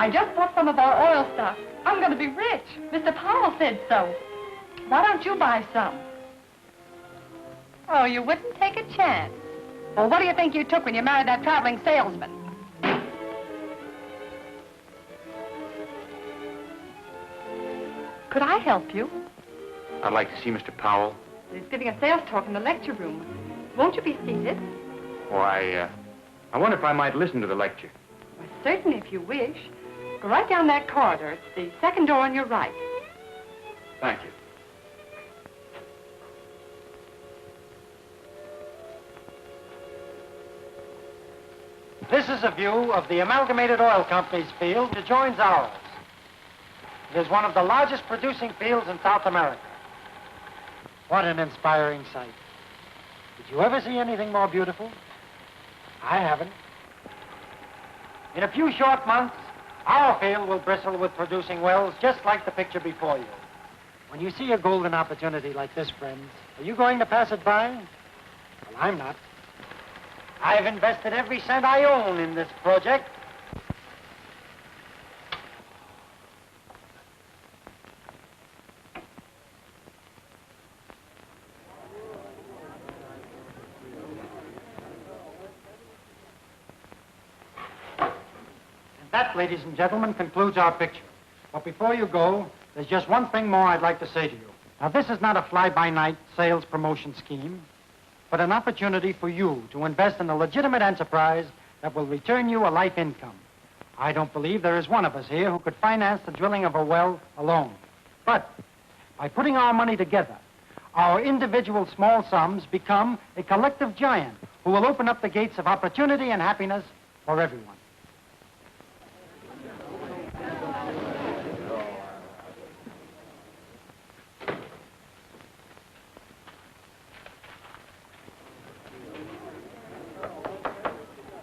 I just bought some of our oil stuff. I'm going to be rich. Mr. Powell said so. Why don't you buy some? Oh, you wouldn't take a chance. Well, what do you think you took when you married that traveling salesman? Could I help you? I'd like to see Mr. Powell. He's giving a sales talk in the lecture room. Won't you be seated? Why, I wonder if I might listen to the lecture. Well, certainly, if you wish. Go right down that corridor. It's the second door on your right. Thank you. This is a view of the Amalgamated Oil Company's field that joins ours. It is one of the largest producing fields in South America. What an inspiring sight. Did you ever see anything more beautiful? I haven't. In a few short months, our field will bristle with producing wells just like the picture before you. When you see a golden opportunity like this, friends, are you going to pass it by? Well, I'm not. I've invested every cent I own in this project. That, ladies and gentlemen, concludes our picture. But before you go, there's just one thing more I'd like to say to you. Now, this is not a fly-by-night sales promotion scheme, but an opportunity for you to invest in a legitimate enterprise that will return you a life income. I don't believe there is one of us here who could finance the drilling of a well alone. But by putting our money together, our individual small sums become a collective giant who will open up the gates of opportunity and happiness for everyone.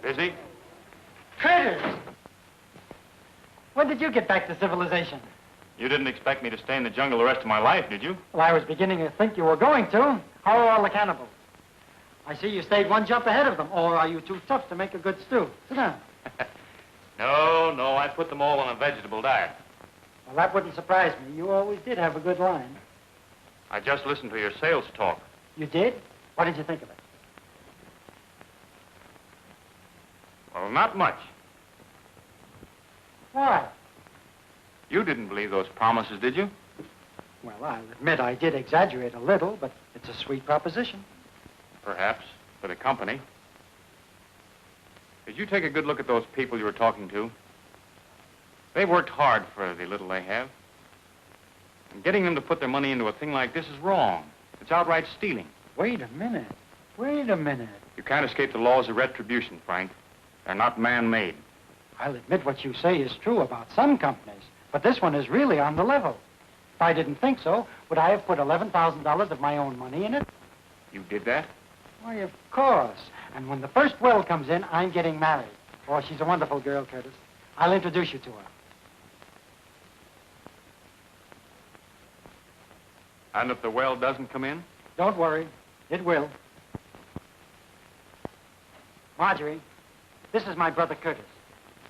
Busy? Critters! When did you get back to civilization? You didn't expect me to stay in the jungle the rest of my life, did you? Well, I was beginning to think you were going to. How are all the cannibals? I see you stayed one jump ahead of them, or are you too tough to make a good stew? Sit down. No, I put them all on a vegetable diet. Well, that wouldn't surprise me. You always did have a good line. I just listened to your sales talk. You did? What did you think of it? Well, not much. Why? You didn't believe those promises, did you? Well, I'll admit I did exaggerate a little, but it's a sweet proposition. Perhaps, for the company. Did you take a good look at those people you were talking to? They've worked hard for the little they have. And getting them to put their money into a thing like this is wrong. It's outright stealing. Wait a minute. Wait a minute. You can't escape the laws of retribution, Frank. They're not man-made. I'll admit what you say is true about some companies, but this one is really on the level. If I didn't think so, would I have put $11,000 of my own money in it? You did that? Why, of course. And when the first well comes in, I'm getting married. Oh, she's a wonderful girl, Curtis. I'll introduce you to her. And if the well doesn't come in? Don't worry. It will. Marjorie, this is my brother Curtis.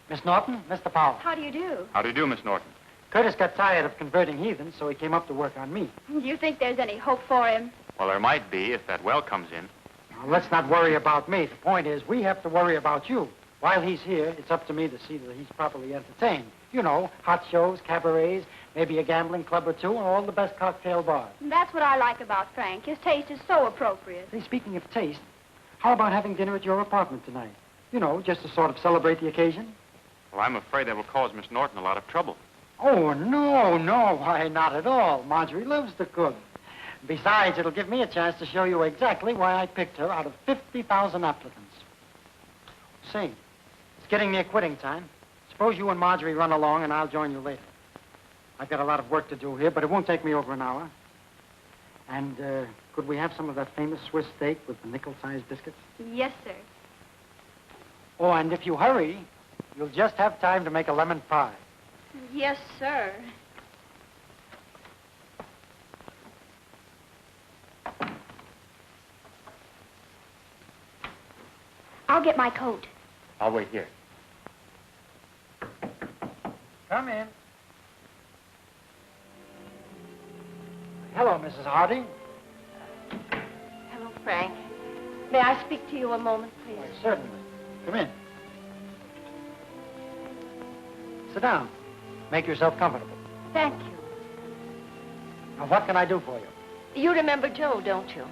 Miss Norton, Mr. Powell. How do you do? How do you do, Miss Norton? Curtis got tired of converting heathens, so he came up to work on me. Do you think there's any hope for him? Well, there might be if that well comes in. Now, let's not worry about me. The point is, we have to worry about you. While he's here, it's up to me to see that he's properly entertained. You know, hot shows, cabarets, maybe a gambling club or two, and all the best cocktail bars. That's what I like about Frank. His taste is so appropriate. Hey, speaking of taste, how about having dinner at your apartment tonight? You know, just to sort of celebrate the occasion. Well, I'm afraid that will cause Miss Norton a lot of trouble. Oh, no. Why, not at all. Marjorie loves to cook. Besides, it'll give me a chance to show you exactly why I picked her out of 50,000 applicants. Say, it's getting near quitting time. Suppose you and Marjorie run along, and I'll join you later. I've got a lot of work to do here, but it won't take me over an hour. And, could we have some of that famous Swiss steak with the nickel-sized biscuits? Yes, sir. Oh, and if you hurry, you'll just have time to make a lemon pie. Yes, sir. I'll get my coat. I'll wait here. Come in. Hello, Mrs. Hardy. Hello, Frank. May I speak to you a moment, please? Why, certainly. Come in. Sit down. Make yourself comfortable. Thank you. Now, what can I do for you? You remember Joe, don't you?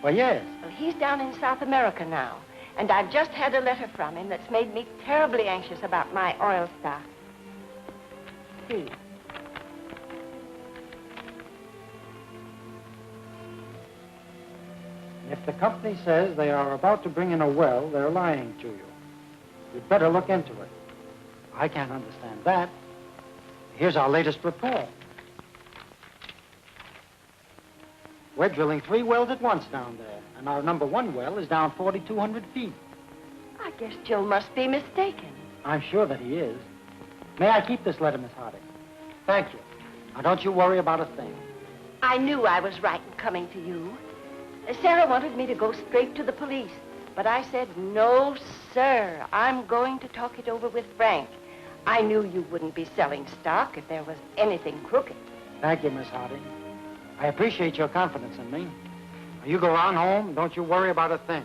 Well, yes. Well, he's down in South America now, and I've just had a letter from him that's made me terribly anxious about my oil stock. See. If the company says they are about to bring in a well, they're lying to you. You'd better look into it. I can't understand that. Here's our latest report. We're drilling 3 wells at once down there, and our number 1 well is down 4,200 feet. I guess Joe must be mistaken. I'm sure that he is. May I keep this letter, Miss Hardy? Thank you. Now, don't you worry about a thing. I knew I was right in coming to you. Sarah wanted me to go straight to the police, but I said, no, sir. I'm going to talk it over with Frank. I knew you wouldn't be selling stock if there was anything crooked. Thank you, Miss Hardy. I appreciate your confidence in me. Now, you go on home. Don't you worry about a thing.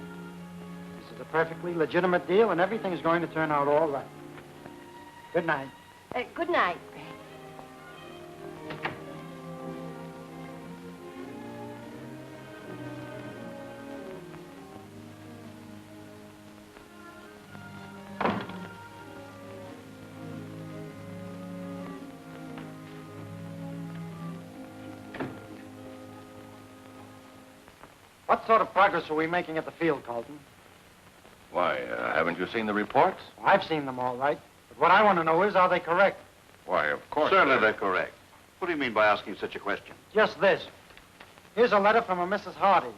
This is a perfectly legitimate deal, and everything is going to turn out all right. Good night. Good night, Frank. What sort of progress are we making at the field, Carlton? Why, haven't you seen the reports? I've seen them all right. But what I want to know is, are they correct? Why, of course. Certainly they're correct. What do you mean by asking such a question? Just this. Here's a letter from a Mrs. Hardy.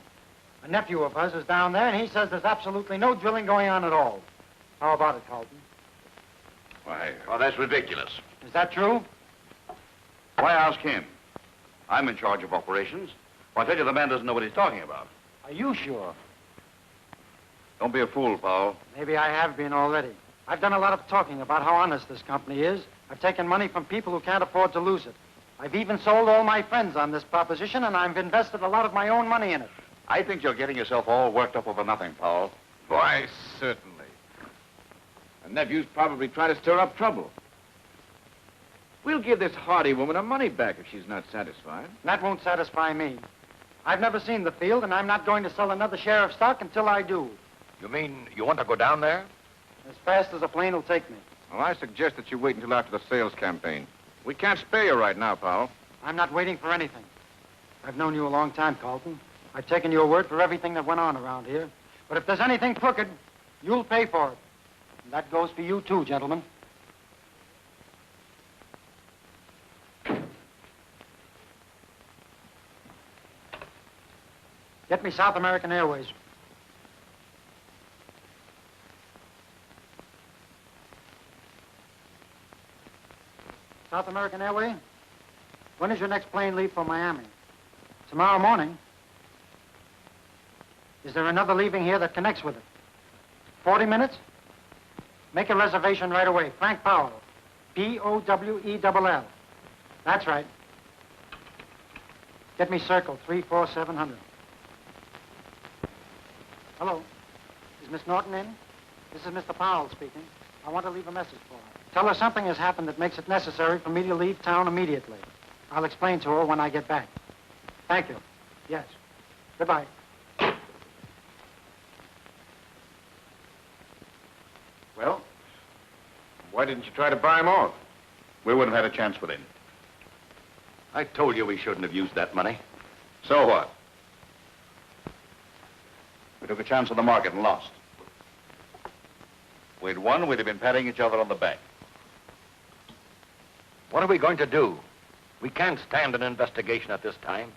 A nephew of hers is down there, and he says there's absolutely no drilling going on at all. How about it, Carlton? Why, Well, that's ridiculous. Is that true? Why ask him? I'm in charge of operations. Well, I tell you, the man doesn't know what he's talking about. Are you sure? Don't be a fool, Powell. Maybe I have been already. I've done a lot of talking about how honest this company is. I've taken money from people who can't afford to lose it. I've even sold all my friends on this proposition, and I've invested a lot of my own money in it. I think you're getting yourself all worked up over nothing, Powell. why, certainly. The nephew's probably trying to stir up trouble. We'll give this Hardy woman her money back if she's not satisfied. That won't satisfy me. I've never seen the field, and I'm not going to sell another share of stock until I do. You mean you want to go down there? As fast as a plane will take me. Well, I suggest that you wait until after the sales campaign. We can't spare you right now, Powell. I'm not waiting for anything. I've known you a long time, Carlton. I've taken your word for everything that went on around here. But if there's anything crooked, you'll pay for it. And that goes for you, too, gentlemen. Get me South American Airways. South American Airway? When is your next plane leave for Miami? Tomorrow morning. Is there another leaving here that connects with it? 40 minutes? Make a reservation right away. Frank Powell. Powell. That's right. Get me Circle 34700. Hello. Is Miss Norton in? This is Mr. Powell speaking. I want to leave a message for her. Tell her something has happened that makes it necessary for me to leave town immediately. I'll explain to her when I get back. Thank you. Yes. Goodbye. Well, why didn't you try to buy him off? We wouldn't have had a chance with him. I told you we shouldn't have used that money. So what? We took a chance on the market and lost. If we'd won, we'd have been patting each other on the back. What are we going to do? We can't stand an investigation at this time.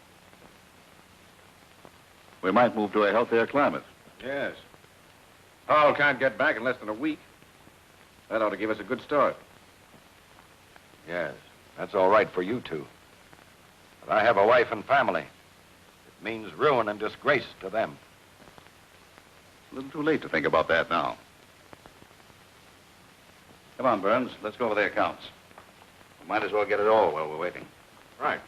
We might move to a healthier climate. Yes. Powell can't get back in less than a week. That ought to give us a good start. Yes, that's all right for you two. But I have a wife and family. It means ruin and disgrace to them. A little too late to think about that now. Come on, Burns. Let's go over the accounts. Might as well get it all while we're waiting. Right.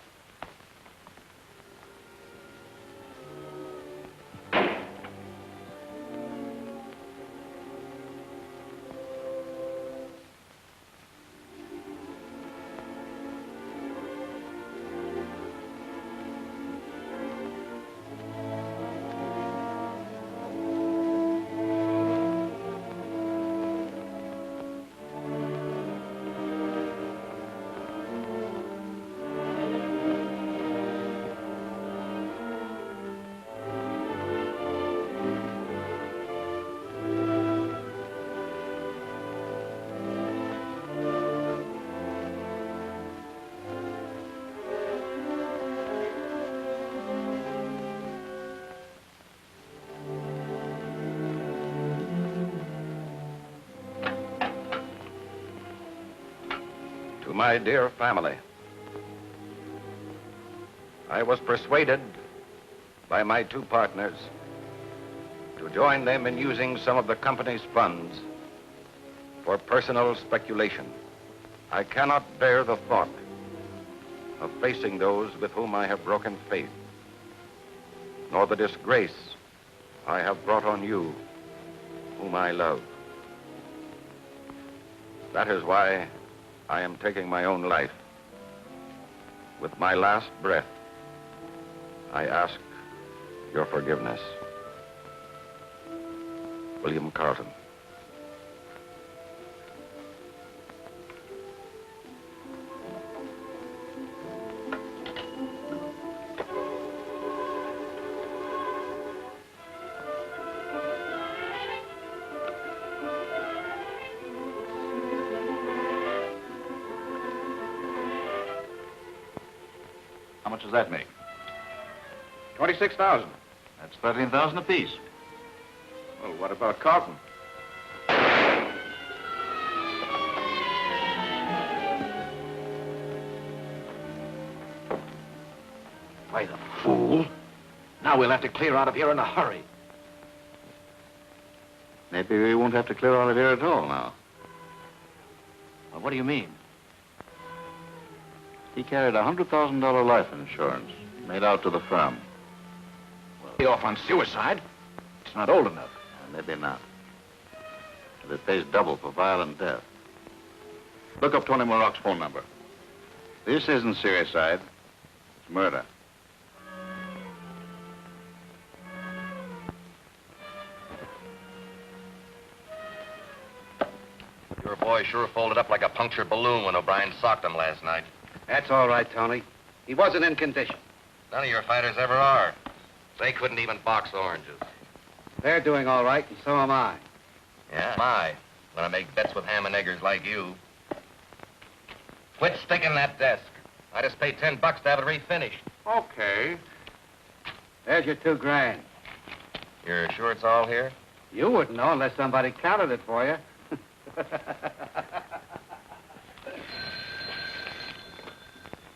To my dear family, I was persuaded by my two partners to join them in using some of the company's funds for personal speculation. I cannot bear the thought of facing those with whom I have broken faith, nor the disgrace I have brought on you, whom I love. That is why I am taking my own life. With my last breath, I ask your forgiveness. William Carlton. How much does that make? 26,000. That's 13,000 apiece. Well, what about Carlton? Why, the fool. Now we'll have to clear out of here in a hurry. Maybe we won't have to clear out of here at all now. Well, what do you mean? He carried a $100,000 life insurance made out to the firm. Well, be off on suicide. It's not old enough. Maybe not. But it pays double for violent death. Look up Tony Murrock's phone number. This isn't suicide. It's murder. Your boy sure folded up like a punctured balloon when O'Brien socked him last night. That's all right, Tony. He wasn't in condition. None of your fighters ever are. They couldn't even box oranges. They're doing all right, and so am I. Yeah, my. When I make bets with ham and eggers like you. Quit sticking that desk. I just paid $10 to have it refinished. Okay. There's your $2,000. You're sure it's all here? You wouldn't know unless somebody counted it for you.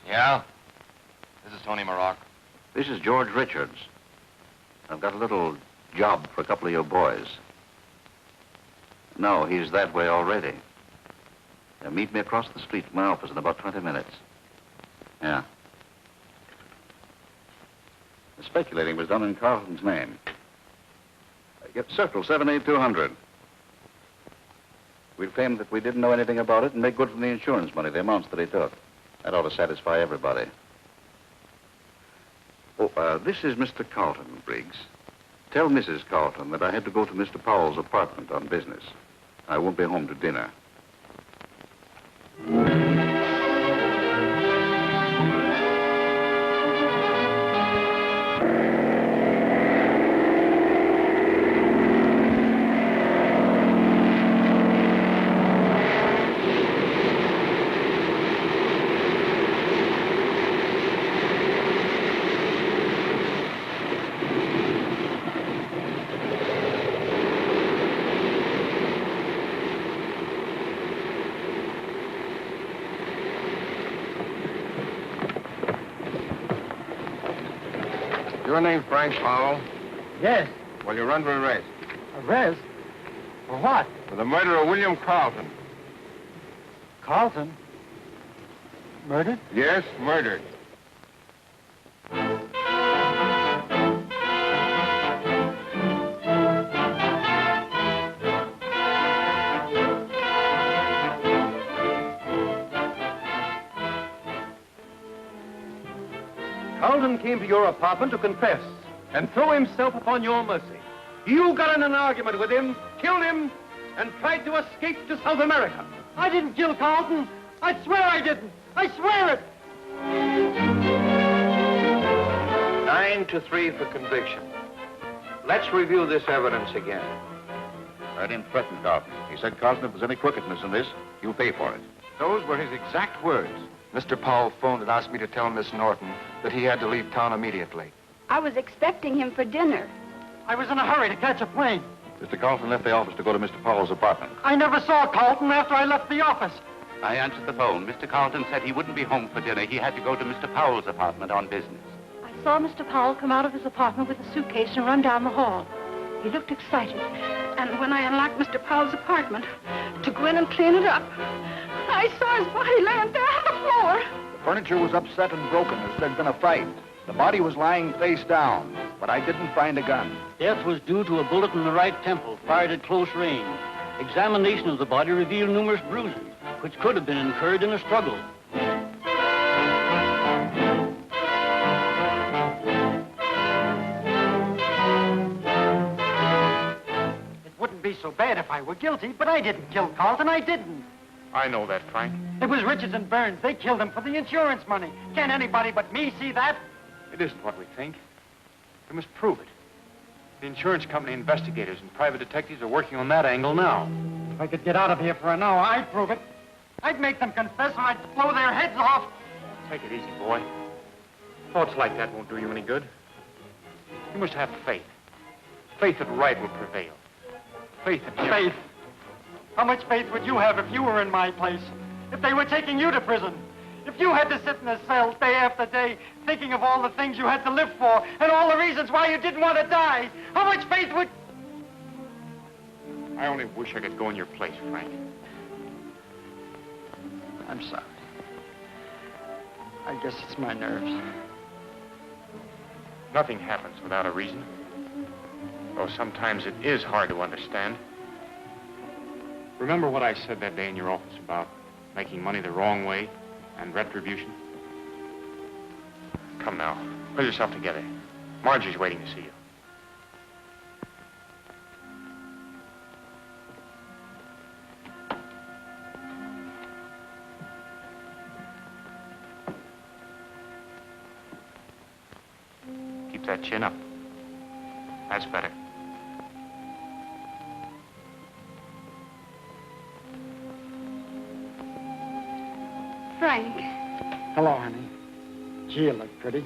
Yeah? This is Tony Murrock. This is George Richards. I've got a little job for a couple of your boys. No, he's that way already. Meet me across the street from my office in about 20 minutes. Yeah. The speculating was done in Carlton's name. Get Circle 78200. We'll claim that we didn't know anything about it and make good from the insurance money, the amounts that he took. That ought to satisfy everybody. Oh, this is Mr. Carlton, Briggs. Tell Mrs. Carlton that I had to go to Mr. Powell's apartment on business. I won't be home to dinner. Your name Frank Powell? Yes. Well, you're under arrest Arrest? For what? for the murder of William Carlton. Carlton? Murdered? Yes, murdered. Carlton came to your apartment to confess and throw himself upon your mercy. You got in an argument with him, killed him, and tried to escape to South America. I didn't kill Carlton. I swear I didn't. I swear it. 9-3 for conviction. Let's review this evidence again. I didn't threaten Carlton. He said, Carlton, if there's any crookedness in this, you'll pay for it. Those were his exact words. Mr. Powell phoned and asked me to tell Miss Norton that he had to leave town immediately. I was expecting him for dinner. I was in a hurry to catch a plane. Mr. Carlton left the office to go to Mr. Powell's apartment. I never saw Carlton after I left the office. I answered the phone. Mr. Carlton said he wouldn't be home for dinner. He had to go to Mr. Powell's apartment on business. I saw Mr. Powell come out of his apartment with a suitcase and run down the hall. He looked excited. And when I unlocked Mr. Powell's apartment to go in and clean it up, I saw his body laying there on the floor. The furniture was upset and broken as there'd been a fight. The body was lying face down, but I didn't find a gun. Death was due to a bullet in the right temple, fired at close range. Examination of the body revealed numerous bruises, which could have been incurred in a struggle. It wouldn't be so bad if I were guilty, but I didn't kill Carlton. I didn't. I know that, Frank. It was Richards and Burns. They killed him for the insurance money. Can't anybody but me see that? It isn't what we think. We must prove it. The insurance company investigators and private detectives are working on that angle now. If I could get out of here for an hour, I'd prove it. I'd make them confess or I'd blow their heads off. Take it easy, boy. Thoughts like that won't do you any good. You must have faith. Faith that right will prevail. Faith that... Faith? How much faith would you have if you were in my place? If they were taking you to prison? If you had to sit in a cell day after day thinking of all the things you had to live for and all the reasons why you didn't want to die, how much faith would... I only wish I could go in your place, Frank. I'm sorry. I guess it's my nerves. Nothing happens without a reason. Though sometimes it is hard to understand. Remember what I said that day in your office about making money the wrong way and retribution? Come now, pull yourself together. Margie's waiting to see you. Keep that chin up. That's better. Frank. Hello, honey. Gee, you look pretty.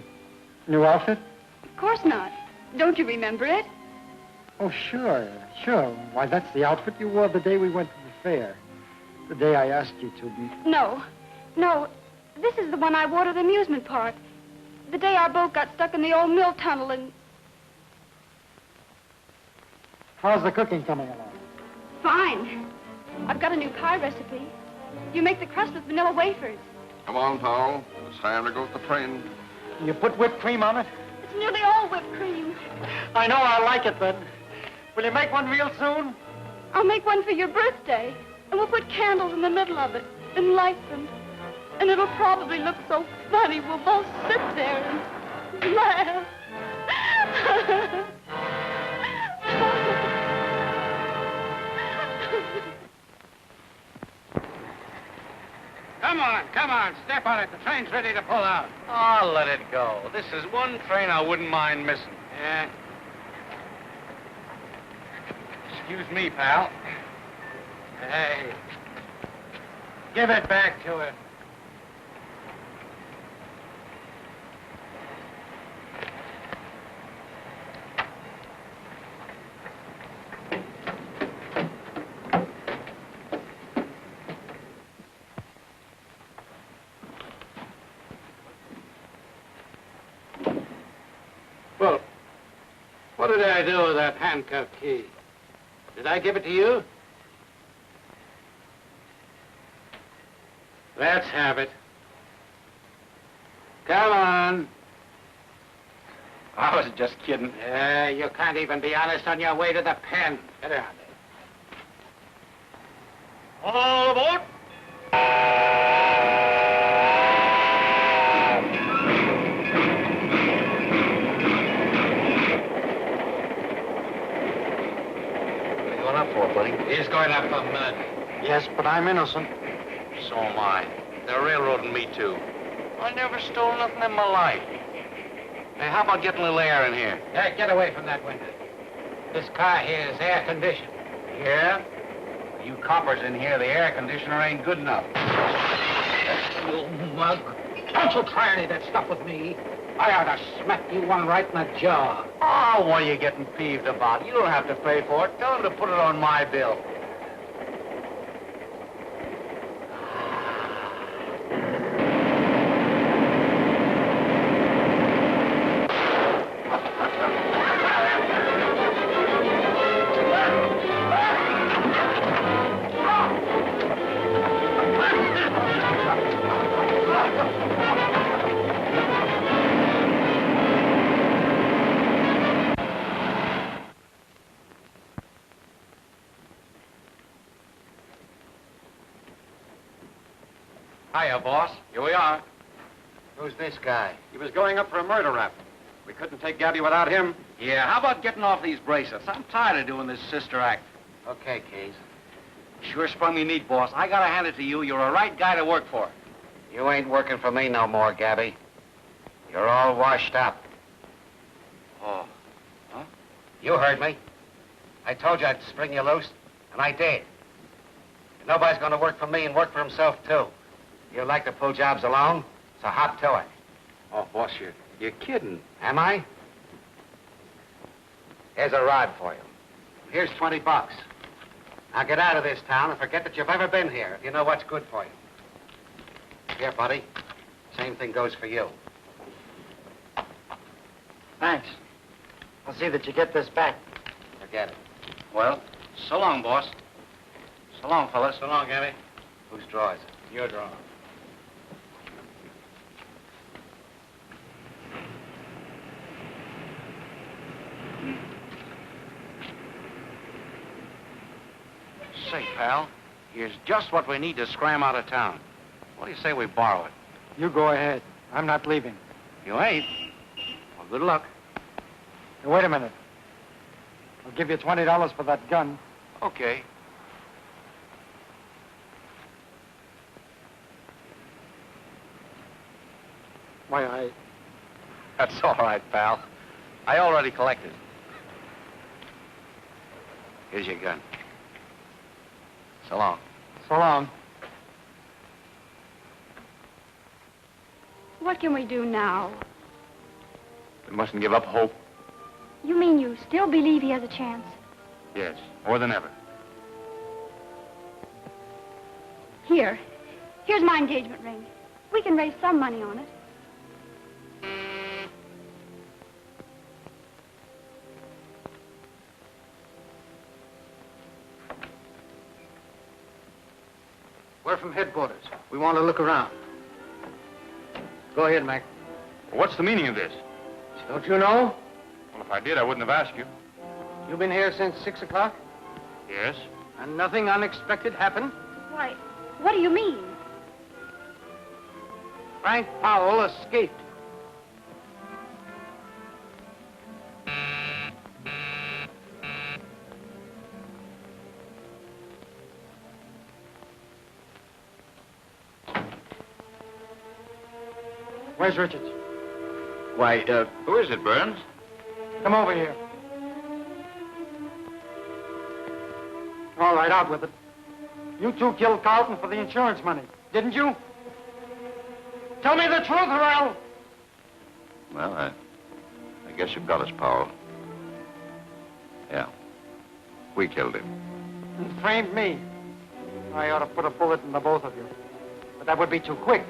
New outfit? Of course not. Don't you remember it? Oh, sure. Why, that's the outfit you wore the day we went to the fair. The day I asked you to. No. This is the one I wore to the amusement park. The day our boat got stuck in the old mill tunnel and... How's the cooking coming along? Fine. I've got a new pie recipe. You make the crust with vanilla wafers. Come on, Powell. It's time to go to the train. You put whipped cream on it? It's nearly all whipped cream. I know I like it, then. Will you make one real soon? I'll make one for your birthday. And we'll put candles in the middle of it and light them. And it'll probably look so funny. We'll both sit there and laugh. Come on, step on it. The train's ready to pull out. Oh, let it go. This is one train I wouldn't mind missing. Yeah. Excuse me, pal. Hey. Give it back to her. Well, what did I do with that handcuff key? Did I give it to you? Let's have it. Come on. I was just kidding. You can't even be honest on your way to the pen. Get out there. All aboard! What are you going up for, buddy? He's going up for murder. Yes, but I'm innocent. So am I. They're railroading me, too. I never stole nothing in my life. Hey, how about getting a little air in here? Hey, get away from that window. This car here is air conditioned. Yeah? You coppers in here, the air conditioner ain't good enough. You mug. Don't you try any of that stuff with me. I ought to smack you one right in the jaw. Oh, what are you getting peeved about? You don't have to pay for it. Tell them to put it on my bill. Hiya, boss. Here we are. Who's this guy? He was going up for a murder rap. We couldn't take Gabby without him. Yeah, how about getting off these bracelets? I'm tired of doing this sister act. Okay, Keys. Sure sprung me neat, boss. I gotta hand it to you. You're a right guy to work for. You ain't working for me no more, Gabby. You're all washed up. Oh. Huh? You heard me. I told you I'd spring you loose, and I did. And nobody's gonna work for me and work for himself, too. You like to pull jobs alone, so hop to it. Oh, boss, you're kidding. Am I? Here's a rod for you. Here's $20. Now get out of this town and forget that you've ever been here, if you know what's good for you. Here, buddy. Same thing goes for you. Thanks. I'll see that you get this back. Forget it. Well, so long, boss. So long, fellas. So long, Gabby. Whose draw is it? Your draw. Say, pal, here's just what we need to scram out of town. What do you say we borrow it? You go ahead. I'm not leaving. You ain't? Well, good luck. Now, wait a minute. I'll give you $20 for that gun. Okay. Why, That's all right, pal. I already collected. Here's your gun. So long. So long. What can we do now? We mustn't give up hope. You mean you still believe he has a chance? Yes, more than ever. Here's my engagement ring. We can raise some money on it. We're from headquarters. We want to look around. Go ahead, Mac. What's the meaning of this? Don't you know? Well, if I did, I wouldn't have asked you. You've been here since 6 o'clock? Yes? And nothing unexpected happened? Why, what do you mean? Frank Powell escaped. Where's Richards? Why, who is it, Burns? Come over here. All right, out with it. You two killed Carlton for the insurance money, didn't you? Tell me the truth, or I'll... Well, I guess you've got us, Powell. Yeah. We killed him. And framed me. I ought to put a bullet in the both of you. But that would be too quick.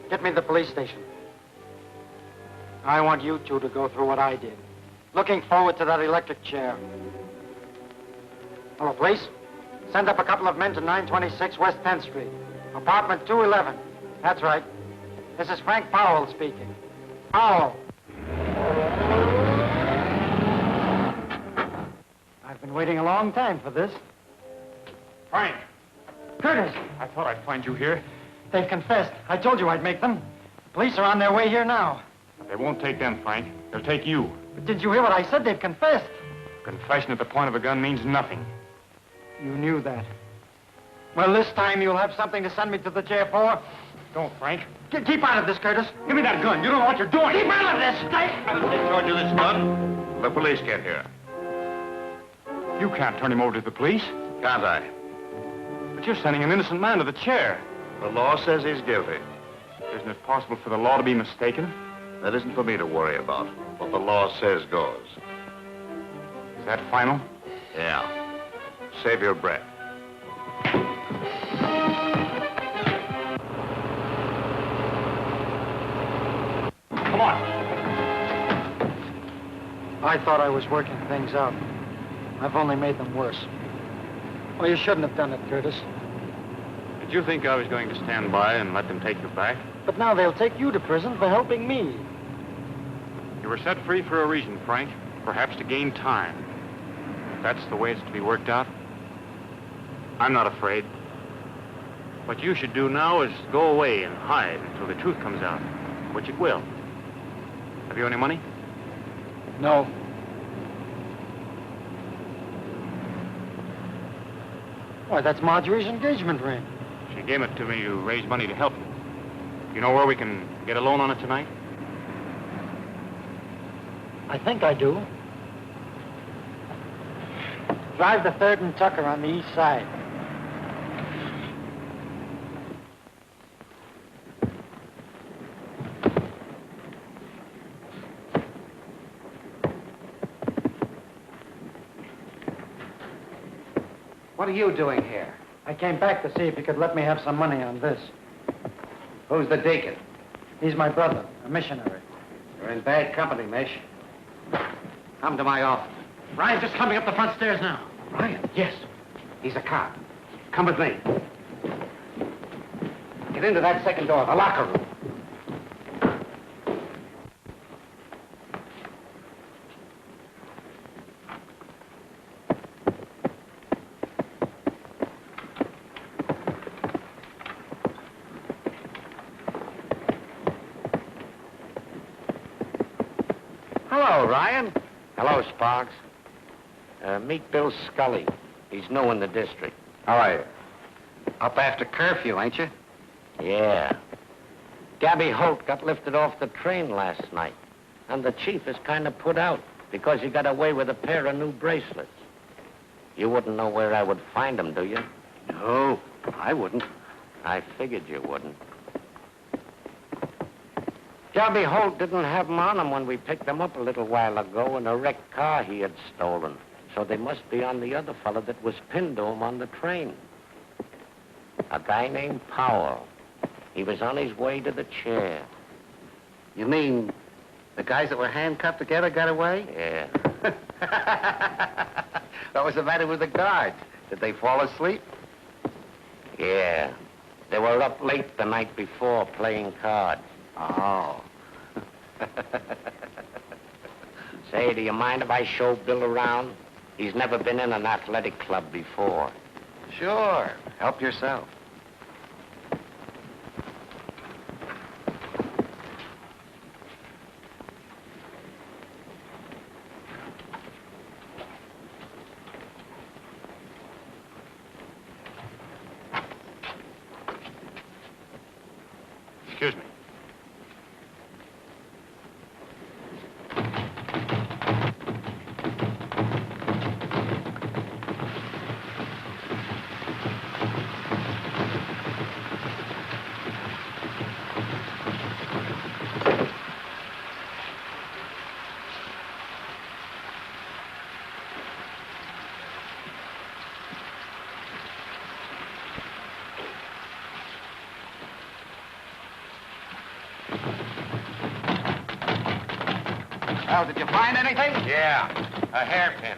Get me to the police station. I want you two to go through what I did. Looking forward to that electric chair. Hello, police? Send up a couple of men to 926 West 10th Street. Apartment 211. That's right. This is Frank Powell speaking. Powell. I've been waiting a long time for this. Frank! Curtis! I thought I'd find you here. They've confessed. I told you I'd make them. The police are on their way here now. They won't take them, Frank. They'll take you. But did you hear what I said? They've confessed. Confession at the point of a gun means nothing. You knew that. Well, this time you'll have something to send me to the jail for. Don't, Frank. Keep out of this, Curtis. Give me that gun. You don't know what you're doing. Keep out of this, Snake! I'll take charge of this gun. The police get here. You can't turn him over to the police. Can't I? But you're sending an innocent man to the chair. The law says he's guilty. Isn't it possible for the law to be mistaken? That isn't for me to worry about. What the law says goes. Is that final? Yeah. Save your breath. Come on. I thought I was working things out. I've only made them worse. Well, you shouldn't have done it, Curtis. Did you think I was going to stand by and let them take you back? But now they'll take you to prison for helping me. You were set free for a reason, Frank. Perhaps to gain time. If that's the way it's to be worked out, I'm not afraid. What you should do now is go away and hide until the truth comes out, which it will. Have you any money? No. Why, that's Marjorie's engagement ring. She gave it to me to raise money to help you. You know where we can get a loan on it tonight? I think I do. Drive the 3rd and Tucker on the east side. What are you doing here? I came back to see if you could let me have some money on this. Who's the deacon? He's my brother, a missionary. You're in bad company, Mish. Come to my office. Ryan's just coming up the front stairs now. Ryan? Yes. He's a cop. Come with me. Get into that second door, the locker room. Hello, Ryan. Hello, Sparks. Meet Bill Scully. He's new in the district. How are you? Up after curfew, ain't you? Yeah. Gabby Holt got lifted off the train last night. And the chief is kind of put out because he got away with a pair of new bracelets. You wouldn't know where I would find them, do you? No, I wouldn't. I figured you wouldn't. Gabby Holt didn't have them on him when we picked them up a little while ago in a wrecked car he had stolen. So they must be on the other fella that was pinned to him on the train. A guy named Powell. He was on his way to the chair. You mean the guys that were handcuffed together got away? Yeah. What was the matter with the guards? Did they fall asleep? Yeah. They were up late the night before playing cards. Oh. Say, do you mind if I show Bill around? He's never been in an athletic club before. Sure. Help yourself. Excuse me. Well, did you find anything? Yeah, a hairpin.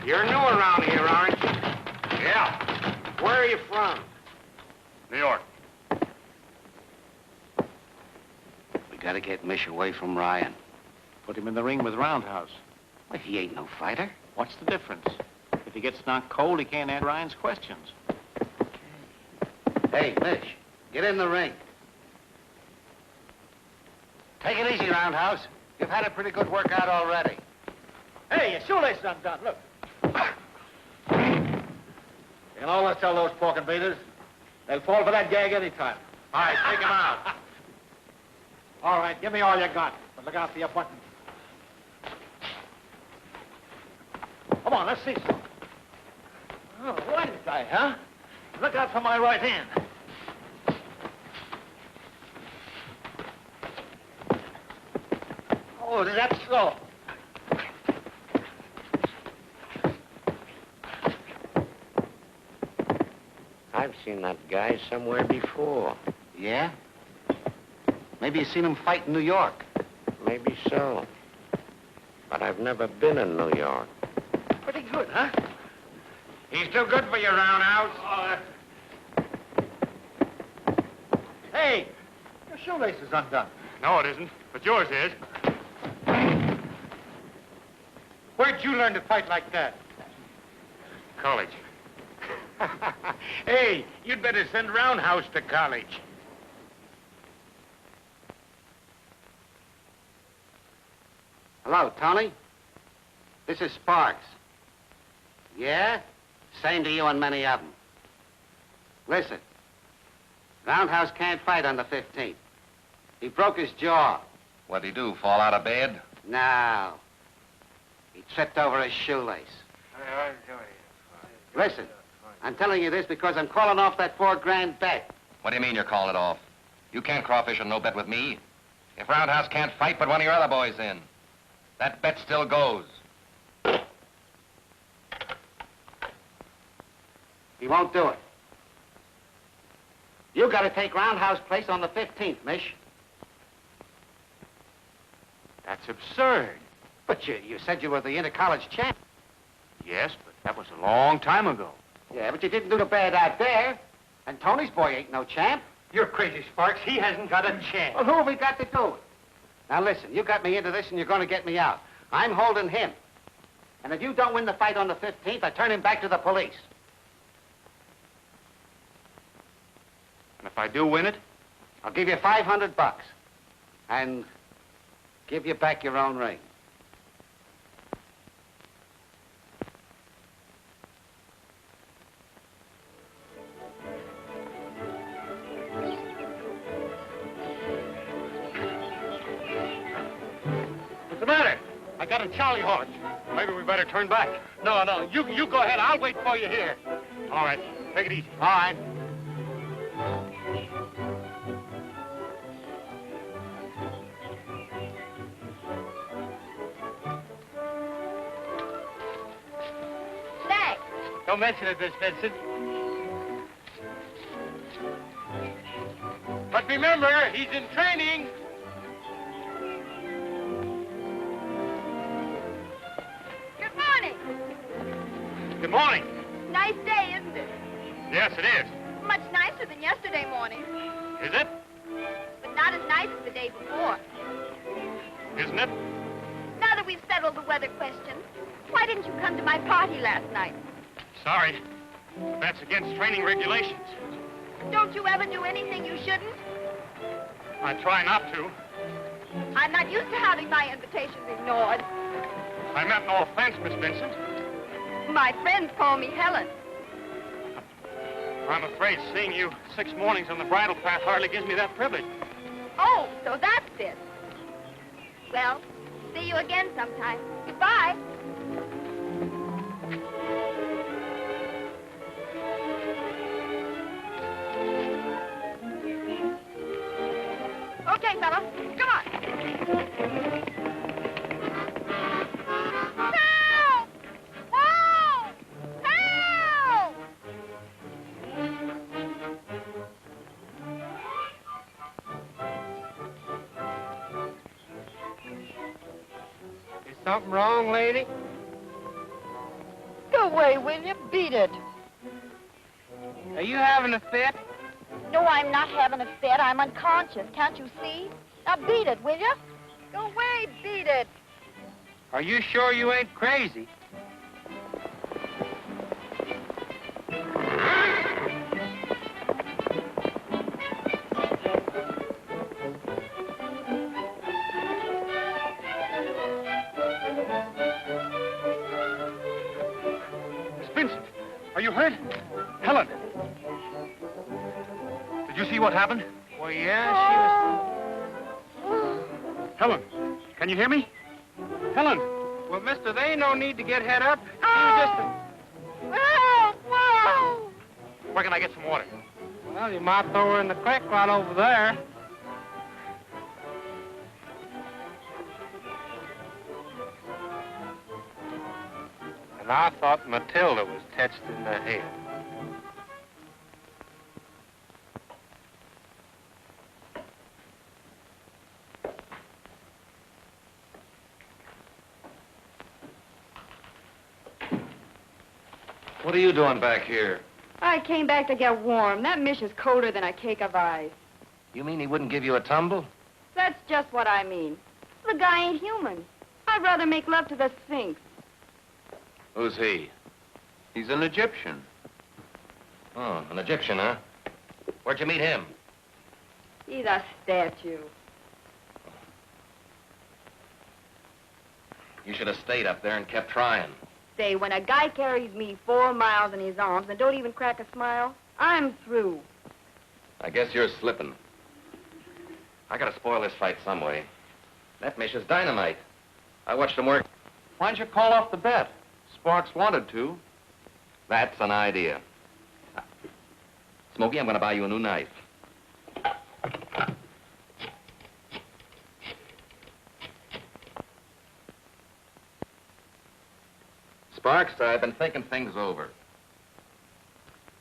You're new around here, aren't you? Yeah. Where are you from? New York. We gotta get Mish away from Ryan. Put him in the ring with Roundhouse. Well, he ain't no fighter. What's the difference? If he gets knocked cold, he can't answer Ryan's questions. Hey, Mish, get in the ring. Take it easy, Roundhouse. You've had a pretty good workout already. Hey, your shoelace is undone. Look. You know, let's tell those pork invaders. They'll fall for that gag anytime. All right, take him out. All right, give me all you got, but look out for your buttons. Come on, let's see some. Oh, right guy, huh? Look out for my right hand. Oh, that's so. I've seen that guy somewhere before. Yeah? Maybe you've seen him fight in New York. Maybe so. But I've never been in New York. Pretty good, huh? He's too good for you, Roundhouse. Hey, your shoelace is undone. No, it isn't, but yours is. Where'd you learn to fight like that? College. Hey, you'd better send Roundhouse to college. Hello, Tony. This is Sparks. Yeah? Same to you and many of them. Listen, Roundhouse can't fight on the 15th. He broke his jaw. What'd he do, fall out of bed? No. He tripped over his shoelace. Listen, I'm telling you this because I'm calling off that $4,000 bet. What do you mean you're calling it off? You can't crawfish on no bet with me. If Roundhouse can't fight, put one of your other boys in. That bet still goes. He won't do it. You got to take Roundhouse place on the 15th, Mish. That's absurd. But you said you were the inter-college champ. Yes, but that was a long time ago. Yeah, but you didn't do the bad out there. And Tony's boy ain't no champ. You're crazy, Sparks. He hasn't got a chance. Well, who have we got to do it? Now, listen, you got me into this and you're going to get me out. I'm holding him. And if you don't win the fight on the 15th, I turn him back to the police. And if I do win it? I'll give you $500. And give you back your own ring. What's the matter? I got a Charlie horse. Maybe we better turn back. No, you go ahead. I'll wait for you here. All right, take it easy. All right. Thanks. Don't mention it, Miss Vincent. But remember, he's in training. Good morning. Good morning. Nice day, isn't it? Yes, it is. Much nicer than yesterday morning, Is it? but not as nice as the day before. Isn't it? Now that we've settled the weather question, why didn't you come to my party last night? Sorry. That's against training regulations. Don't you ever do anything you shouldn't? I try not to. I'm not used to having my invitations ignored. I meant no offense, Miss Vincent. My friends call me Helen. I'm afraid seeing you 6 mornings on the bridle path hardly gives me that privilege. Oh, so that's it. Well, see you again sometime. Goodbye. Okay, fella, come on. Help! Whoa! Help! Is something wrong, lady? away, will you? Beat it. Are you having a fit? No, I'm not having a fit. I'm unconscious. Can't you see? Now beat it, will you? Go away, beat it. Are you sure you ain't crazy? Miss Vincent, are you hurt? Helen. Did you see what happened? Well, yeah, Helen, can you hear me? Helen! Well, mister, there ain't no need to get head up. She Whoa, whoa! Where can I get some water? Well, you might throw her in the creek right over there. And I thought Matilda was touched in the head. What are you doing back here? I came back to get warm. That mish is colder than a cake of ice. You mean he wouldn't give you a tumble? That's just what I mean. The guy ain't human. I'd rather make love to the Sphinx. Who's he? He's an Egyptian. Oh, an Egyptian, huh? Where'd you meet him? He's a statue. You should have stayed up there and kept trying. Say, when a guy carries me 4 miles in his arms and don't even crack a smile, I'm through. I guess you're slipping. I gotta spoil this fight some way. That mish is dynamite. I watched him work. Why don't you call off the bet? Sparks wanted to. That's an idea. Smokey, I'm gonna buy you a new knife. Sparks, I've been thinking things over.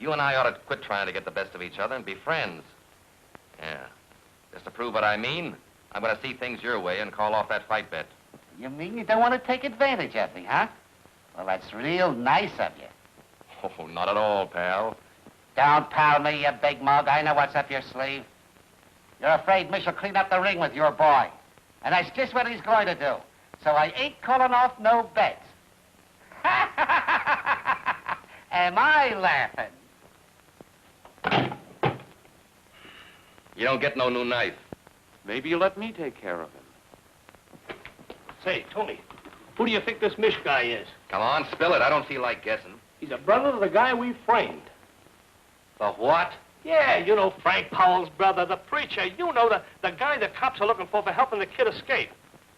You and I ought to quit trying to get the best of each other and be friends. Yeah. Just to prove what I mean, I'm going to see things your way and call off that fight bet. You mean you don't want to take advantage of me, huh? Well, that's real nice of you. Oh, not at all, pal. Don't pal me, you big mug. I know what's up your sleeve. You're afraid Mish will clean up the ring with your boy. And that's just what he's going to do. So I ain't calling off no bets. Am I laughing? You don't get no new knife. Maybe you let me take care of him. Say, Tony, who do you think this Mish guy is? Come on, spill it. I don't feel like guessing. He's a brother of the guy we framed. The what? Yeah, you know Frank Powell's brother, the preacher. You know, the guy the cops are looking for helping the kid escape.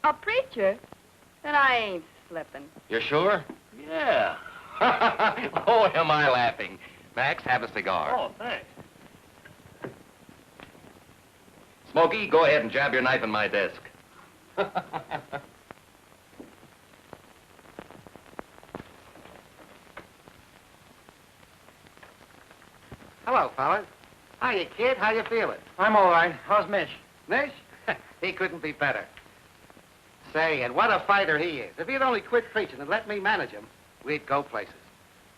A preacher? Then I ain't slipping. You're sure? Yeah. Oh, am I laughing? Max, have a cigar. Oh, thanks. Smokey, go ahead and jab your knife in my desk. Hello, fellas. Hiya, kid. How you feeling? I'm all right. How's Mish? Mish? He couldn't be better. Say, and what a fighter he is. If he'd only quit preaching and let me manage him, we'd go places.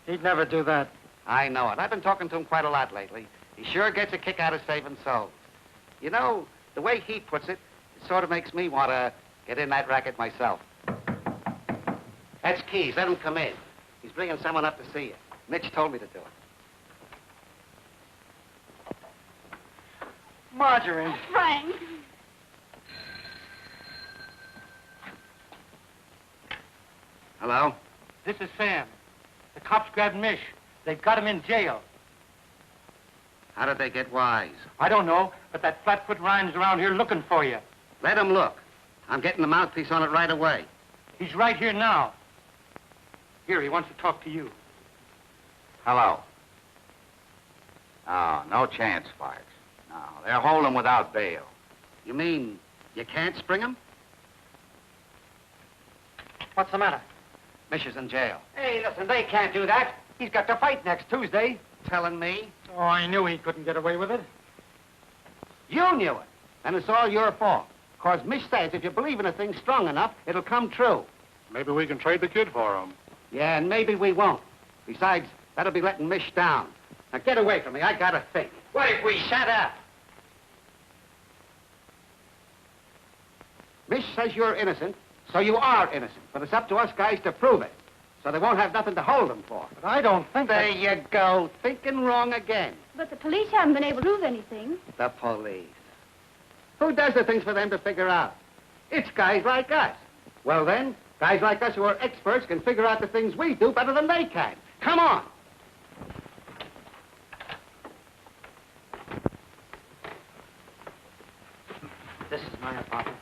He'd never do that. I know it. I've been talking to him quite a lot lately. He sure gets a kick out of saving souls. You know, the way he puts it, it sort of makes me want to get in that racket myself. That's Keys. Let him come in. He's bringing someone up to see you. Mitch told me to do it. Marjorie. Frank. Hello? This is Sam. The cops grabbed Mish. They've got him in jail. How did they get wise? I don't know, but that flatfoot Ryan's around here looking for you. Let him look. I'm getting the mouthpiece on it right away. He's right here now. Here, he wants to talk to you. Hello. Oh, no chance, Sparks. No, they're holding without bail. You mean you can't spring him? What's the matter? Mish is in jail. Hey, listen, they can't do that. He's got to fight next Tuesday. Telling me? Oh, I knew he couldn't get away with it. You knew it. And it's all your fault. Because Mish says if you believe in a thing strong enough, it'll come true. Maybe we can trade the kid for him. Yeah, and maybe we won't. Besides, that'll be letting Mish down. Now get away from me. I gotta think. What if we Shut up! Mish says you're innocent, so you are innocent. But it's up to us guys to prove it. So they won't have nothing to hold them for. But I don't think There you go. Thinking wrong again. But the police haven't been able to prove anything. The police. Who does the things for them to figure out? It's guys like us. Well then, guys like us who are experts can figure out the things we do better than they can. Come on. This is my apartment.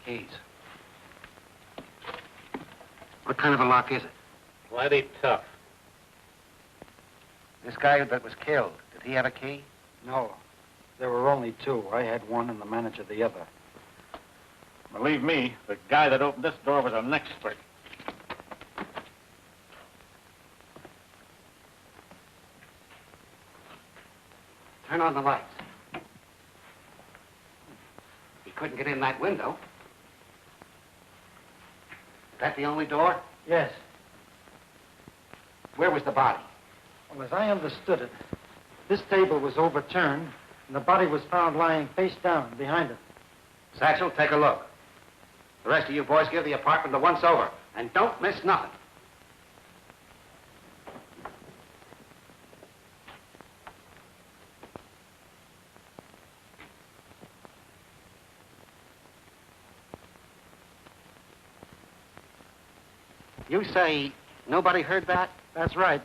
Keys. What kind of a lock is it? Plenty tough. This guy that was killed, did he have a key? No. There were only two. I had one and the manager the other. Believe me, the guy that opened this door was an expert. Turn on the lights. He couldn't get in that window. Is that the only door? Yes. Where was the body? Well, as I understood it, this table was overturned, and the body was found lying face down behind it. Satchel, take a look. The rest of you boys give the apartment a once-over, and don't miss nothing. You say nobody heard that? That's right.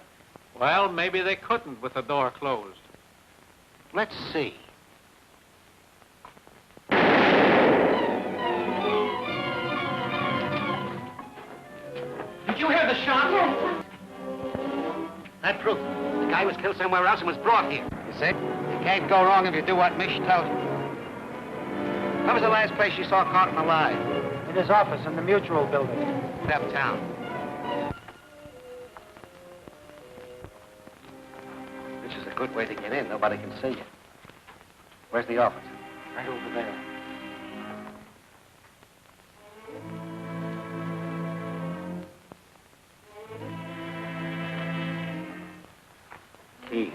Well, maybe they couldn't with the door closed. Let's see. Did you hear the shot? Yes. That proves it. The guy was killed somewhere else and was brought here. You see? You can't go wrong if you do what Mish tells you. What was the last place you saw Carlton alive? In his office in the Mutual building. Uptown. Which is a good way to get in. Nobody can see you. Where's the office? Right over there. Keys.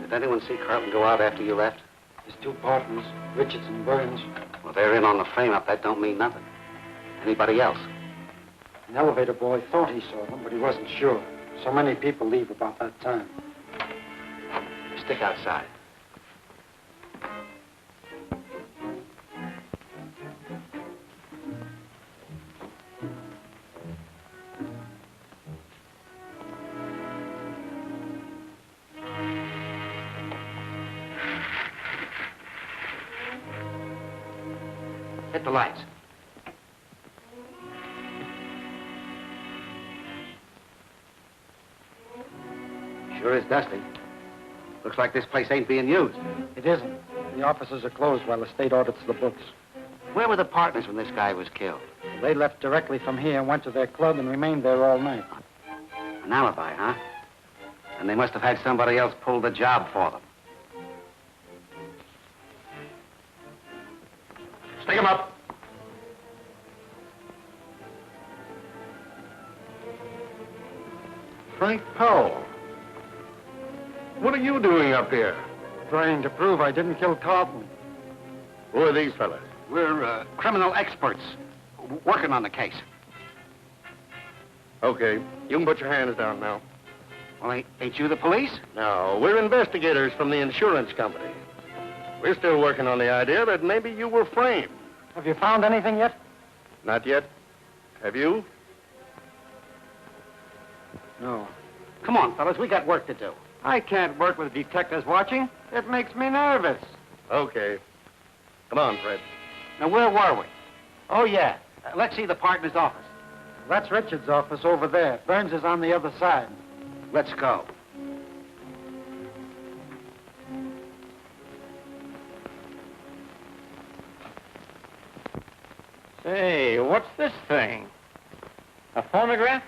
Did anyone see Carlton go out after you left? His two partners, Richards and Burns. Well, they're in on the frame-up. That don't mean nothing. Anybody else? An elevator boy thought he saw them, but he wasn't sure. So many people leave about that time. Stick outside. Hit the lights. Sure is dusty. Looks like this place ain't being used. It isn't. The offices are closed while the state audits the books. Where were the partners when this guy was killed? They left directly from here, went to their club, and remained there all night. An alibi, huh? And they must have had somebody else pull the job for them. Stick him up. Frank Powell. What are you doing up here? Trying to prove I didn't kill Carlton. Who are these fellas? We're criminal experts working on the case. Okay, you can put your hands down now. Well, ain't you the police? No, we're investigators from the insurance company. We're still working on the idea that maybe you were framed. Have you found anything yet? Not yet. Have you? No. Come on, fellas, we got work to do. I can't work with detectives watching. It makes me nervous. Okay. Come on, Fred. Now, where were we? Oh, yeah. Let's see the partner's office. That's Richards' office over there. Burns is on the other side. Let's go. Say, what's this thing? A phonograph?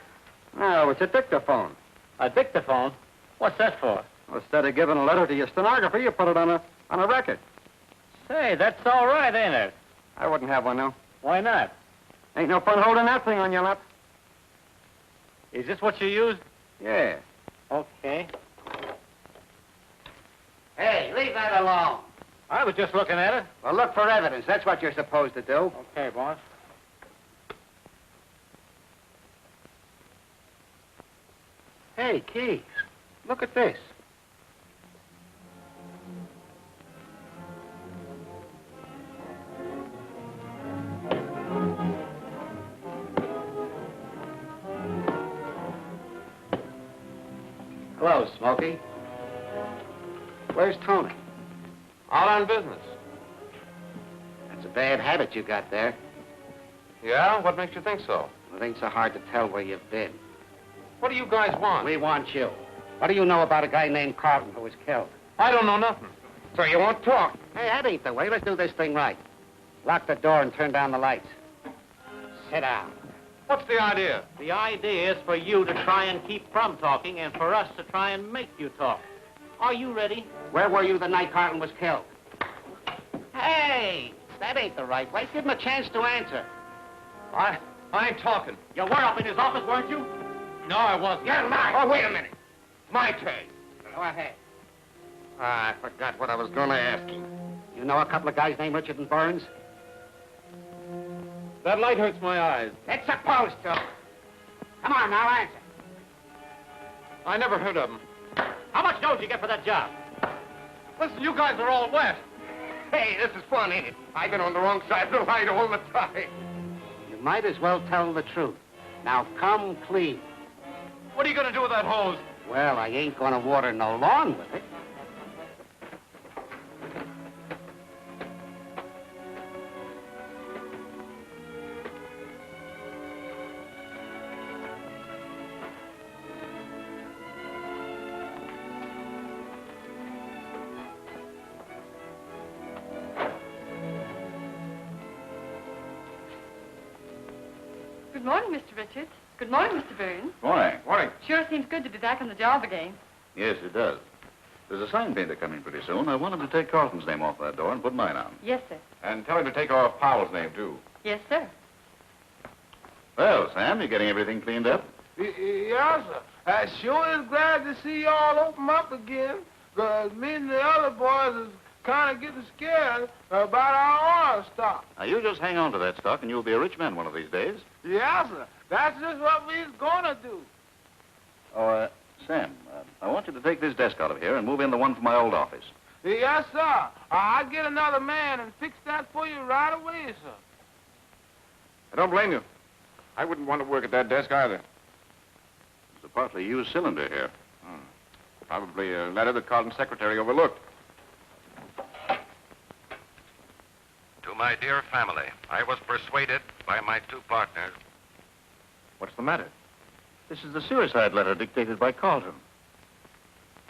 No, it's a dictaphone. A dictaphone? What's that for? Well, instead of giving a letter to your stenographer, you put it on a record. Say, that's all right, ain't it? I wouldn't have one, no. Why not? Ain't no fun holding that thing on your lap. Is this what you use? Yeah. Okay. Hey, leave that alone. I was just looking at it. Well, look for evidence. That's what you're supposed to do. Okay, boss. Hey, Keith, look at this. Hello, Smokey. Where's Tony? Out on business. That's a bad habit you got there. Yeah? What makes you think so? It ain't so hard to tell where you've been. What do you guys want? We want you. What do you know about a guy named Carlton who was killed? I don't know nothing. So you won't talk? Hey, that ain't the way. Let's do this thing right. Lock the door and turn down the lights. Sit down. What's the idea? The idea is for you to try and keep from talking and for us to try and make you talk. Are you ready? Where were you the night Carlton was killed? Hey, that ain't the right way. Give him a chance to answer. I ain't talking. You were up in his office, weren't you? No, I wasn't. You're lying. Oh, wait a minute. It's my turn. Go ahead. I forgot what I was going to ask you. You know a couple of guys named Richard and Burns? That light hurts my eyes. It's supposed to. Come on, now answer. I never heard of them. How much dough did you get for that job? Listen, you guys are all wet. Hey, this is fun, ain't it? I've been on the wrong side of the light all the time. You might as well tell the truth. Now come clean. What are you going to do with that hose? Well, I ain't going to water no lawn with it. Good morning, Mr. Richards. Good morning, Mr. Burns. Morning. Morning. Sure seems good to be back on the job again. Yes, it does. There's a sign painter coming pretty soon. I want him to take Carlton's name off that door and put mine on. Yes, sir. And tell him to take off Powell's name, too. Yes, sir. Well, Sam, you getting everything cleaned up? Yes, sir. I sure is glad to see y'all open up again, because me and the other boys is kind of getting scared about our oil stock. Now, you just hang on to that stock, and you'll be a rich man one of these days. Yes, sir. That's just what we's gonna do. Oh, Sam, I want you to take this desk out of here and move in the one from my old office. Yes, sir. I'll get another man and fix that for you right away, sir. I don't blame you. I wouldn't want to work at that desk either. There's a partly used cylinder here. Probably a letter that Carlton's secretary overlooked. To my dear family, I was persuaded by my two partners. What's the matter? This is the suicide letter dictated by Carlton.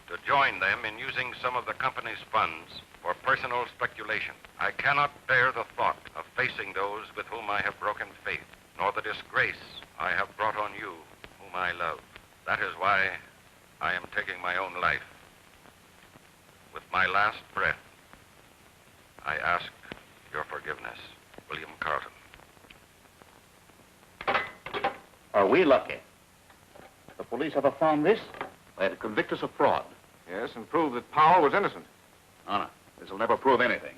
To join them in using some of the company's funds for personal speculation. I cannot bear the thought of facing those with whom I have broken faith, nor the disgrace I have brought on you, whom I love. That is why I am taking my own life. With my last breath, I ask your forgiveness, William Carlton. Are we lucky? The police ever found this? They'd convict us of fraud. Yes, and prove that Powell was innocent. No, this will never prove anything.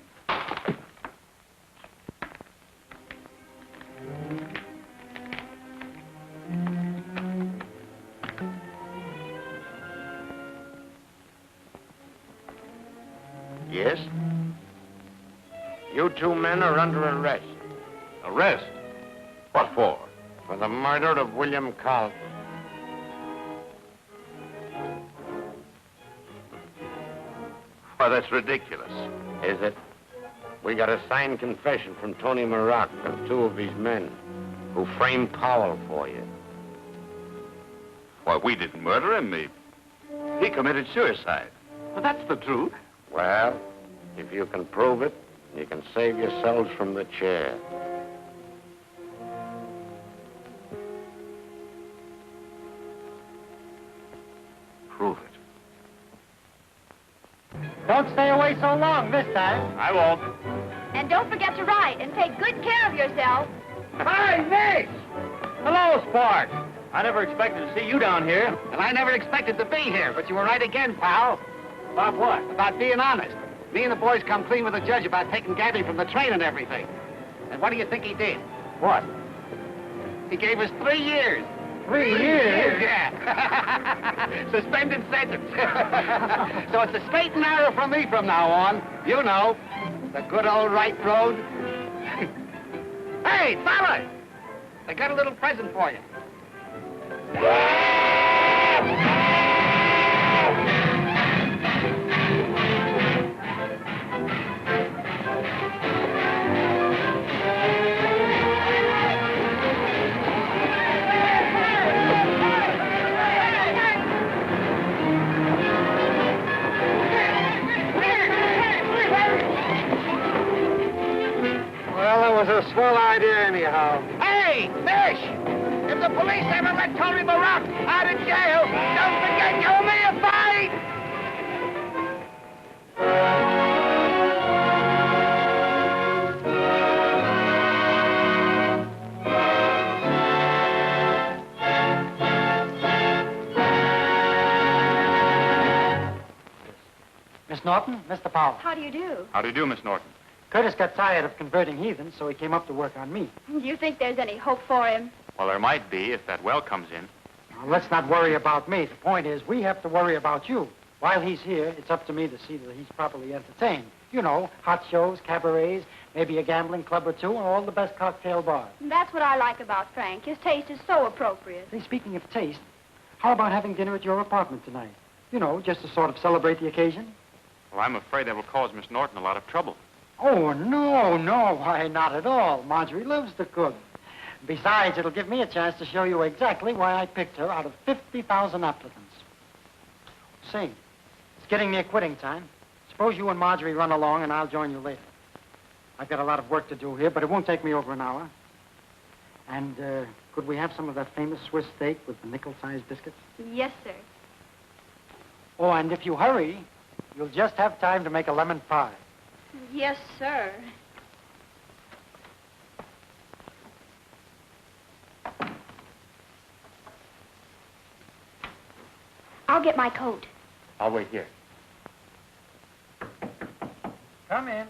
Yes? You two men are under arrest. Arrest? What for? For the murder of William Carlton. Why, that's ridiculous. Is it? We got a signed confession from Tony Maroc and two of his men who framed Powell for you. Why, we didn't murder him. He committed suicide. Well, that's the truth. Well, if you can prove it, you can save yourselves from the chair. Prove it. Don't stay away so long this time. I won't. And don't forget to write and take good care of yourself. Hi, Nick! Hello, Spark. I never expected to see you down here. And I never expected to be here, but you were right again, pal. About what? About being honest. Me and the boys come clean with the judge about taking Gabby from the train and everything. And what do you think he did? What? He gave us 3 years. 3 years? Yeah. Suspended sentence. So it's a straight and narrow from me from now on. You know, the good old right road. Hey, fella! I got a little present for you. Well, it was a swell idea anyhow. Hey, Fish! If the police ever let Tony Barak out of jail, don't forget you owe me a fight! Miss Norton, Mr. Powell. How do you do? How do you do, Miss Norton? Curtis got tired of converting heathens, so he came up to work on me. Do you think there's any hope for him? Well, there might be if that well comes in. Now, let's not worry about me. The point is, we have to worry about you. While he's here, it's up to me to see that he's properly entertained. You know, hot shows, cabarets, maybe a gambling club or two, and all the best cocktail bars. That's what I like about Frank. His taste is so appropriate. Hey, speaking of taste, how about having dinner at your apartment tonight? You know, just to sort of celebrate the occasion. Well, I'm afraid that will cause Miss Norton a lot of trouble. Oh, no, why, not at all. Marjorie loves to cook. Besides, it'll give me a chance to show you exactly why I picked her out of 50,000 applicants. Say, it's getting near quitting time. Suppose you and Marjorie run along and I'll join you later. I've got a lot of work to do here, but it won't take me over an hour. And, could we have some of that famous Swiss steak with the nickel-sized biscuits? Yes, sir. Oh, and if you hurry, you'll just have time to make a lemon pie. Yes, sir. I'll get my coat. I'll wait here. Come in.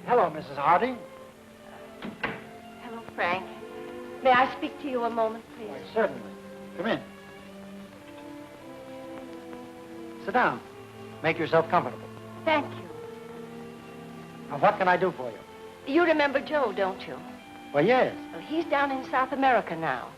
Hello, Mrs. Hardy. Hello, Frank. May I speak to you a moment, please? Why, certainly. Come in. Sit down. Make yourself comfortable. Thank you. Now, what can I do for you? You remember Joe, don't you? Well, yes. Well, he's down in South America now.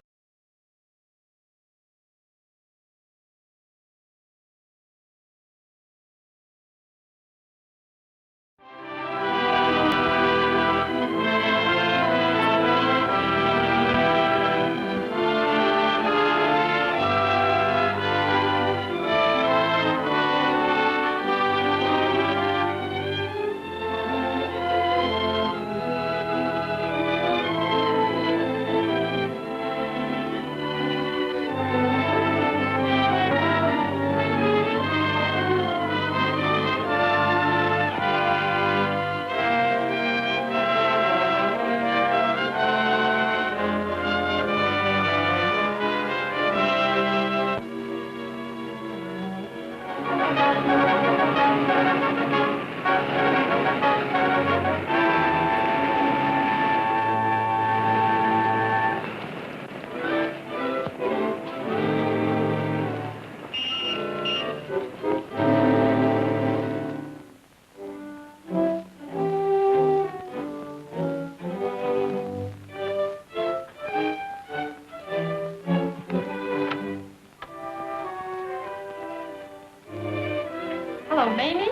Hello, Mamie.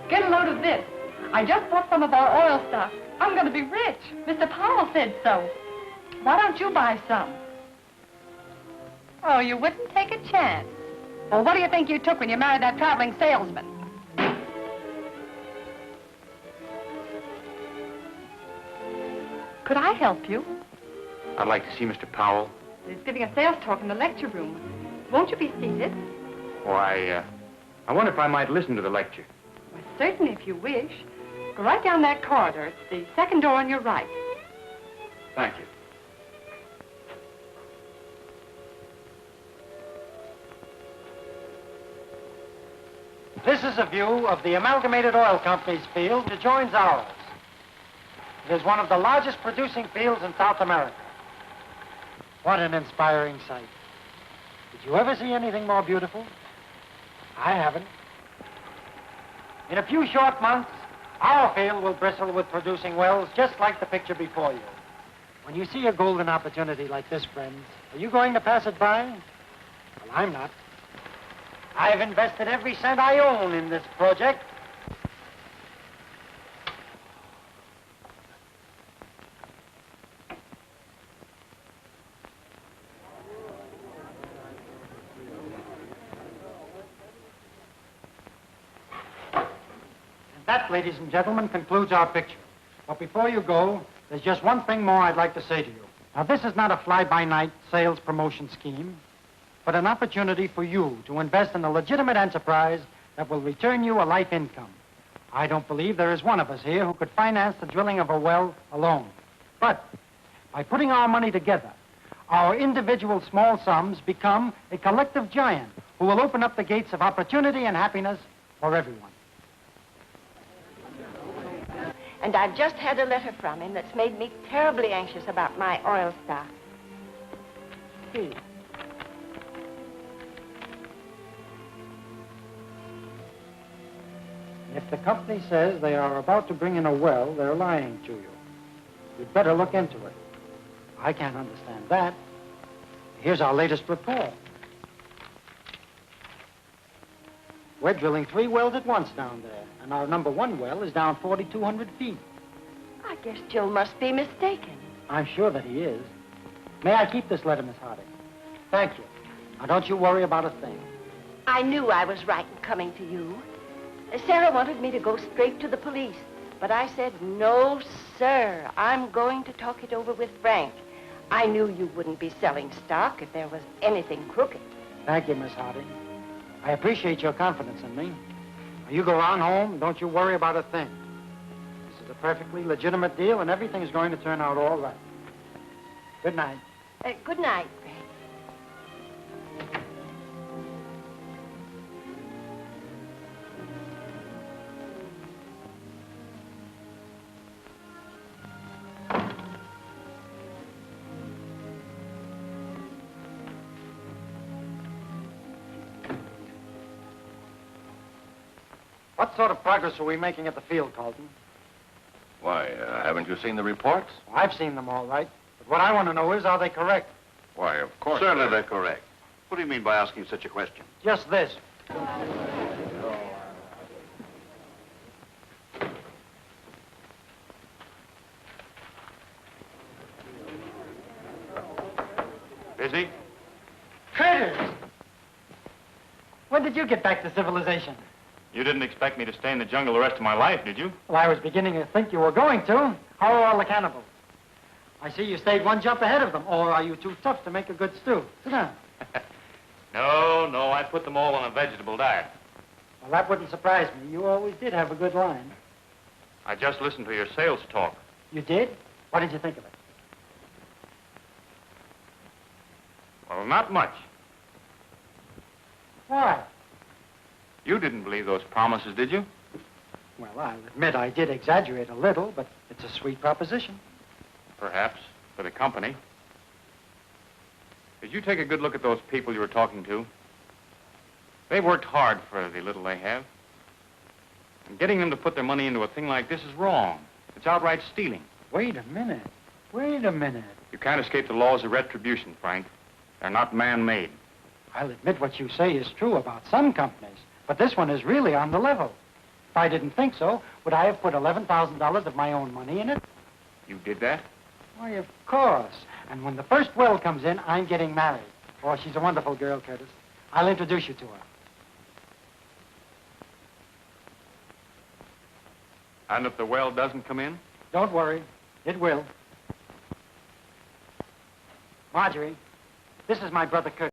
Get a load of this. I just bought some of our oil stock. I'm going to be rich. Mr. Powell said so. Why don't you buy some? Oh, you wouldn't take a chance. Well, what do you think you took when you married that traveling salesman? Could I help you? I'd like to see Mr. Powell. He's giving a sales talk in the lecture room. Won't you be seated? Oh, I wonder if I might listen to the lecture. Well, certainly, if you wish. Go right down that corridor. It's the second door on your right. Thank you. This is a view of the Amalgamated Oil Company's field that joins ours. It is one of the largest producing fields in South America. What an inspiring sight. Did you ever see anything more beautiful? I haven't. In a few short months, our field will bristle with producing wells just like the picture before you. When you see a golden opportunity like this, friends, are you going to pass it by? Well, I'm not. I've invested every cent I own in this project. And that, ladies and gentlemen, concludes our picture. But before you go, there's just one thing more I'd like to say to you. Now, this is not a fly-by-night sales promotion scheme, but an opportunity for you to invest in a legitimate enterprise that will return you a life income. I don't believe there is one of us here who could finance the drilling of a well alone. But by putting our money together, our individual small sums become a collective giant who will open up the gates of opportunity and happiness for everyone. And I've just had a letter from him that's made me terribly anxious about my oil stock. Hey. If the company says they are about to bring in a well, they're lying to you. You'd better look into it. I can't understand that. Here's our latest report. We're drilling 3 wells at once down there, and our number 1 well is down 4,200 feet. I guess Joe must be mistaken. I'm sure that he is. May I keep this letter, Miss Harding? Thank you. Now, don't you worry about a thing. I knew I was right in coming to you. Sarah wanted me to go straight to the police, but I said, no, sir. I'm going to talk it over with Frank. I knew you wouldn't be selling stock if there was anything crooked. Thank you, Miss Harding. I appreciate your confidence in me. Now, you go on home, don't you worry about a thing. This is a perfectly legitimate deal, and everything's going to turn out all right. Good night. Good night, Frank. What sort of progress are we making at the field, Carlton? Why, haven't you seen the reports? Well, I've seen them all right. But what I want to know is, are they correct? Why, of course. Certainly they're correct. What do you mean by asking such a question? Just this. Busy? Traitors! When did you get back to civilization? You didn't expect me to stay in the jungle the rest of my life, did you? Well, I was beginning to think you were going to. How are all the cannibals? I see you stayed one jump ahead of them. Or are you too tough to make a good stew? Sit down. No, I put them all on a vegetable diet. Well, that wouldn't surprise me. You always did have a good line. I just listened to your sales talk. You did? What did you think of it? Well, not much. Why? You didn't believe those promises, did you? Well, I'll admit I did exaggerate a little, but it's a sweet proposition. Perhaps, for the company. Did you take a good look at those people you were talking to? They've worked hard for the little they have. And getting them to put their money into a thing like this is wrong. It's outright stealing. Wait a minute. Wait a minute. You can't escape the laws of retribution, Frank. They're not man-made. I'll admit what you say is true about some companies, but this one is really on the level. If I didn't think so, would I have put $11,000 of my own money in it? You did that? Why, of course. And when the first well comes in, I'm getting married. Oh, she's a wonderful girl, Curtis. I'll introduce you to her. And if the well doesn't come in? Don't worry. It will. Marjorie, this is my brother Curtis.